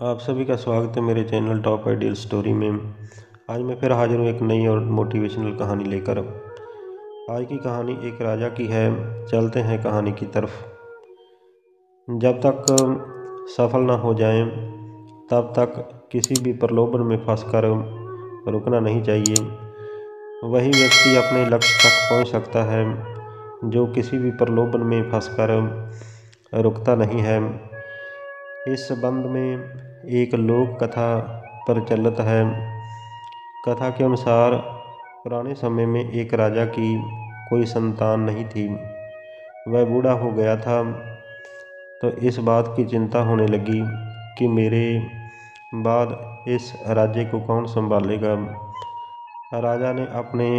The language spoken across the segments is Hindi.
आप सभी का स्वागत है मेरे चैनल टॉप आइडियल स्टोरी में। आज मैं फिर हाजिर हूँ एक नई और मोटिवेशनल कहानी लेकर। आज की कहानी एक राजा की है। चलते हैं कहानी की तरफ। जब तक सफल ना हो जाएं, तब तक किसी भी प्रलोभन में फंसकर रुकना नहीं चाहिए। वही व्यक्ति अपने लक्ष्य तक पहुंच सकता है जो किसी भी प्रलोभन में फंसकर रुकता नहीं है। इस संबंध में एक लोक कथा प्रचलित है। कथा के अनुसार पुराने समय में एक राजा की कोई संतान नहीं थी। वह बूढ़ा हो गया था तो इस बात की चिंता होने लगी कि मेरे बाद इस राज्य को कौन संभालेगा। राजा ने अपने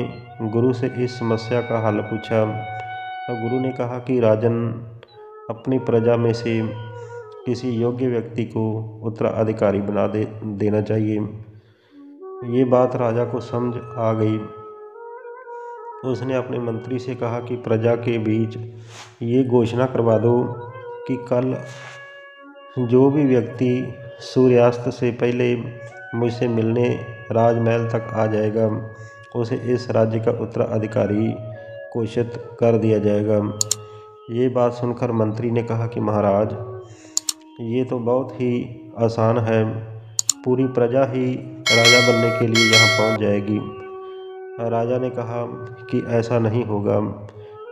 गुरु से इस समस्या का हल पूछा। गुरु ने कहा कि राजन, अपनी प्रजा में से किसी योग्य व्यक्ति को उत्तराधिकारी बना देना चाहिए। ये बात राजा को समझ आ गई। उसने अपने मंत्री से कहा कि प्रजा के बीच ये घोषणा करवा दो कि कल जो भी व्यक्ति सूर्यास्त से पहले मुझसे मिलने राजमहल तक आ जाएगा, उसे इस राज्य का उत्तराधिकारी घोषित कर दिया जाएगा। ये बात सुनकर मंत्री ने कहा कि महाराज, ये तो बहुत ही आसान है। पूरी प्रजा ही राजा बनने के लिए यहाँ पहुँच जाएगी। राजा ने कहा कि ऐसा नहीं होगा।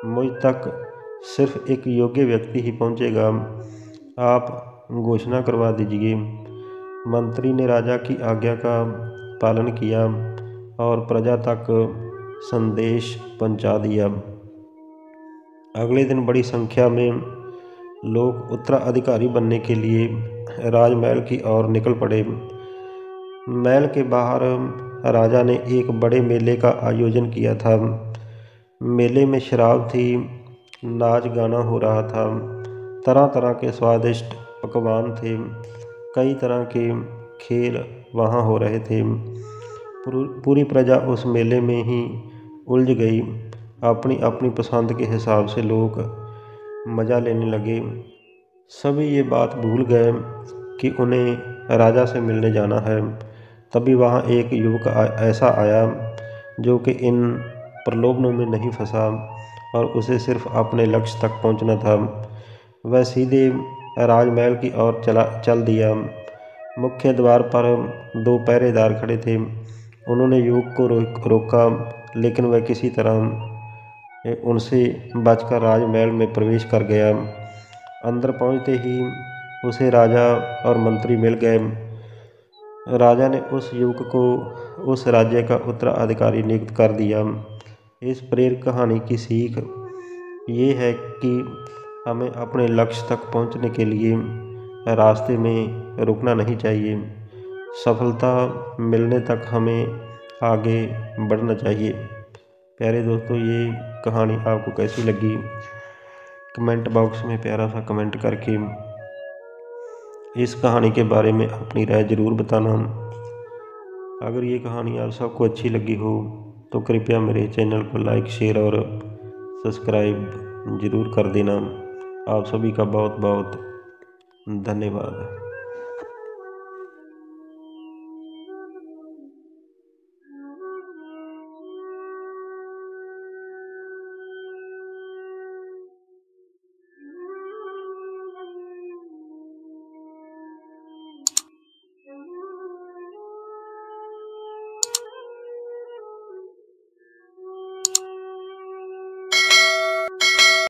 मुझ तक सिर्फ एक योग्य व्यक्ति ही पहुँचेगा। आप घोषणा करवा दीजिए। मंत्री ने राजा की आज्ञा का पालन किया और प्रजा तक संदेश पहुँचा दिया। अगले दिन बड़ी संख्या में लोग उत्तराधिकारी बनने के लिए राजमहल की ओर निकल पड़े। महल के बाहर राजा ने एक बड़े मेले का आयोजन किया था। मेले में शराब थी, नाच गाना हो रहा था, तरह तरह के स्वादिष्ट पकवान थे, कई तरह के खेल वहाँ हो रहे थे। पूरी प्रजा उस मेले में ही उलझ गई। अपनी अपनी पसंद के हिसाब से लोग मज़ा लेने लगे। सभी ये बात भूल गए कि उन्हें राजा से मिलने जाना है। तभी वहाँ एक युवक ऐसा आया जो कि इन प्रलोभनों में नहीं फंसा और उसे सिर्फ अपने लक्ष्य तक पहुँचना था। वह सीधे राजमहल की ओर चल दिया। मुख्य द्वार पर दो पहरेदार खड़े थे। उन्होंने युवक को रोका, लेकिन वह किसी तरह उनसे बचकर राजमहल में प्रवेश कर गया। अंदर पहुंचते ही उसे राजा और मंत्री मिल गए। राजा ने उस युवक को उस राज्य का उत्तराधिकारी नियुक्त कर दिया। इस प्रेरक कहानी की सीख ये है कि हमें अपने लक्ष्य तक पहुंचने के लिए रास्ते में रुकना नहीं चाहिए। सफलता मिलने तक हमें आगे बढ़ना चाहिए। प्यारे दोस्तों, ये कहानी आपको कैसी लगी? कमेंट बॉक्स में प्यारा सा कमेंट करके इस कहानी के बारे में अपनी राय ज़रूर बताना। अगर ये कहानी आप सबको अच्छी लगी हो तो कृपया मेरे चैनल को लाइक, शेयर और सब्सक्राइब ज़रूर कर देना। आप सभी का बहुत बहुत धन्यवाद।